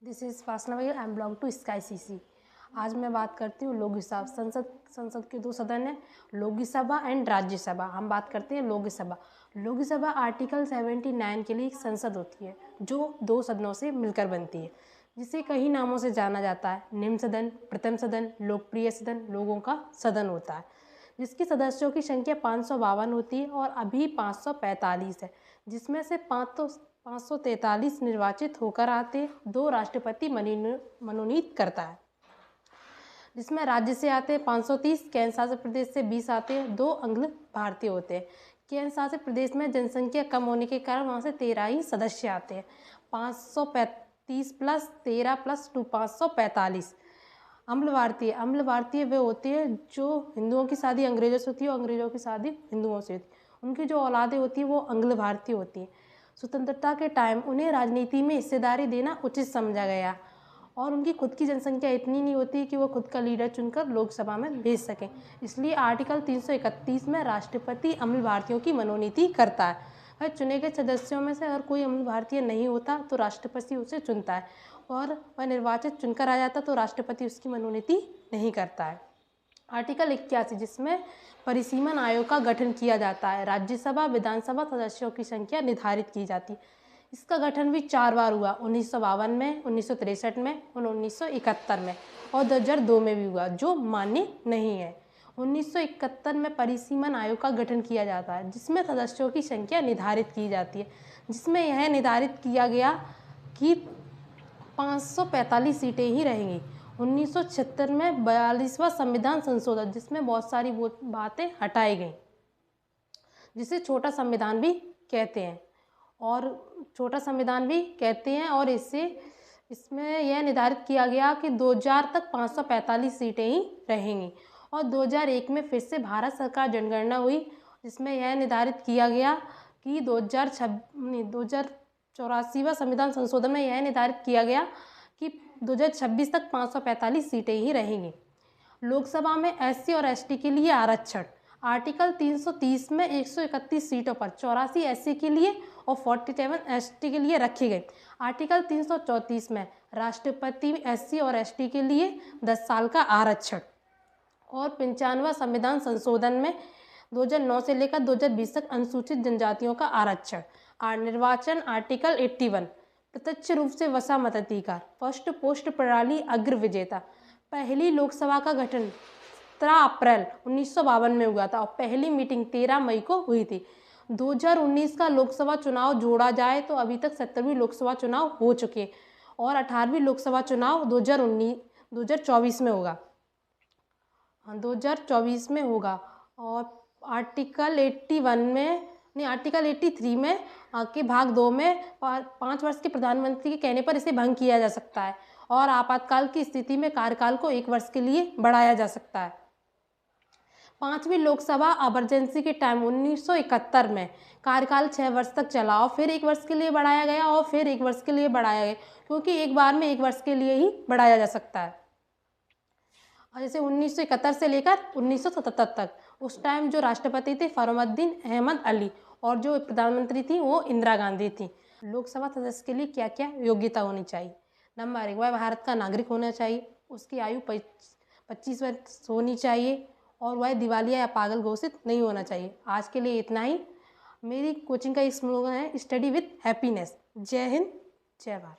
This is Fasna well, I am belong to Sky CC. आज मैं बात करती हूँ लोकसभा। संसद के दो सदन हैं, लोकसभा एंड राज्यसभा। हम बात करते हैं लोकसभा। लोकसभा आर्टिकल 79 के लिए एक संसद होती है जो दो सदनों से मिलकर बनती है, जिसे कई नामों से जाना जाता है। निम्न सदन, प्रथम सदन, लोकप्रिय सदन, लोगों का सदन होता है, जिसके सदस्यों की संख्या 552 होती है और अभी 545 है, जिसमें से 543 निर्वाचित होकर आते, 2 राष्ट्रपति मनोनीत करता है, जिसमें राज्य से आते हैं 530, केंद्र शासित प्रदेश से 20 आते हैं, 2 अंग्ल भारतीय होते हैं। केंद्र शासित प्रदेश में जनसंख्या कम होने के कारण वहाँ से 13 ही सदस्य आते हैं। 535 प्लस 13 प्लस 2 545। अम्ल भारतीय वे होते हैं जो हिंदुओं की शादी अंग्रेजों से होती है और अंग्रेजों की शादी हिंदुओं से होती है। उनकी जो औलादें होती हैं वो अंग्ल भारतीय होती हैं। स्वतंत्रता के टाइम उन्हें राजनीति में हिस्सेदारी देना उचित समझा गया और उनकी खुद की जनसंख्या इतनी नहीं होती कि वो खुद का लीडर चुनकर लोकसभा में भेज सकें। इसलिए आर्टिकल 331 में राष्ट्रपति अम्ल भारतीयों की मनोनीति करता है। वह चुने गए सदस्यों में से अगर कोई अम्ल भारतीय नहीं होता तो राष्ट्रपति उसे चुनता है, और वह निर्वाचित चुनकर आ जाता तो राष्ट्रपति उसकी मनोनीति नहीं करता है। आर्टिकल 81, जिसमें परिसीमन आयोग का गठन किया जाता है। राज्यसभा विधानसभा सदस्यों की संख्या निर्धारित की जाती है। इसका गठन भी 4 बार हुआ, 1952 में, 1963 में और 1971 में, और 2002 में भी हुआ, जो मान्य नहीं है। 1971 में परिसीमन आयोग का गठन किया जाता है, जिसमें सदस्यों की संख्या निर्धारित की जाती है, जिसमें यह निर्धारित किया गया कि 545 सीटें ही रहेंगी। 1976 में 42वां संविधान संशोधन, जिसमें बहुत सारी बातें हटाई गई, जिसे छोटा संविधान भी कहते हैं और इसमें यह निर्धारित किया गया कि 2000 तक 545 सीटें ही रहेंगी। और 2001 में फिर से भारत सरकार जनगणना हुई, जिसमें यह निर्धारित किया गया कि 2084वां संविधान संशोधन में यह निर्धारित किया गया कि 2026 तक 545 सीटें ही रहेंगी। लोकसभा में एससी और एसटी के लिए आरक्षण। आर्टिकल 330 में 131 सीटों पर 84 एससी के लिए और 47 एसटी के लिए रखी गई। आर्टिकल 334 में राष्ट्रपति एससी और एसटी के लिए 10 साल का आरक्षण। और 95वां संविधान संशोधन में 2009 से लेकर 2020 तक अनुसूचित जनजातियों का आरक्षण। निर्वाचन आर्टिकल 81, प्रत्यक्ष रूप से वसा मताधिकार। फर्स्ट पोस्ट प्रणाली अग्र विजेता। पहली लोकसभा का गठन 17 अप्रैल 1952 में हुआ था और पहली मीटिंग 13 मई को हुई थी। 2019 का लोकसभा चुनाव जोड़ा जाए तो अभी तक 17वीं लोकसभा चुनाव हो चुके और 18वीं लोकसभा चुनाव 2024 में होगा। 2024 में होगा। और आर्टिकल 83 में के भाग 2 में 5 वर्ष के प्रधानमंत्री के कहने पर इसे भंग किया जा सकता है और आपातकाल की स्थिति में कार्यकाल को 1 वर्ष के लिए बढ़ाया जा सकता है। 5वीं लोकसभा इमरजेंसी के टाइम 1971 में कार्यकाल 6 वर्ष तक चला और फिर 1 वर्ष के लिए बढ़ाया गया और फिर 1 वर्ष के लिए बढ़ाया गया, क्योंकि एक बार में 1 वर्ष के लिए ही बढ़ाया जा सकता है। और जैसे 1971 से लेकर 1977 तक, उस टाइम जो राष्ट्रपति थे फरुद्दीन अहमद अली और जो प्रधानमंत्री थी वो इंदिरा गांधी थी। लोकसभा सदस्य के लिए क्या क्या योग्यता होनी चाहिए? नंबर 1, वह भारत का नागरिक होना चाहिए, उसकी आयु 25 वर्ष होनी चाहिए और वह दिवालिया या पागल घोषित नहीं होना चाहिए। आज के लिए इतना ही। मेरी कोचिंग का एक स्लोगन है, स्टडी विथ हैप्पीनेस। जय हिंद, जय भारत।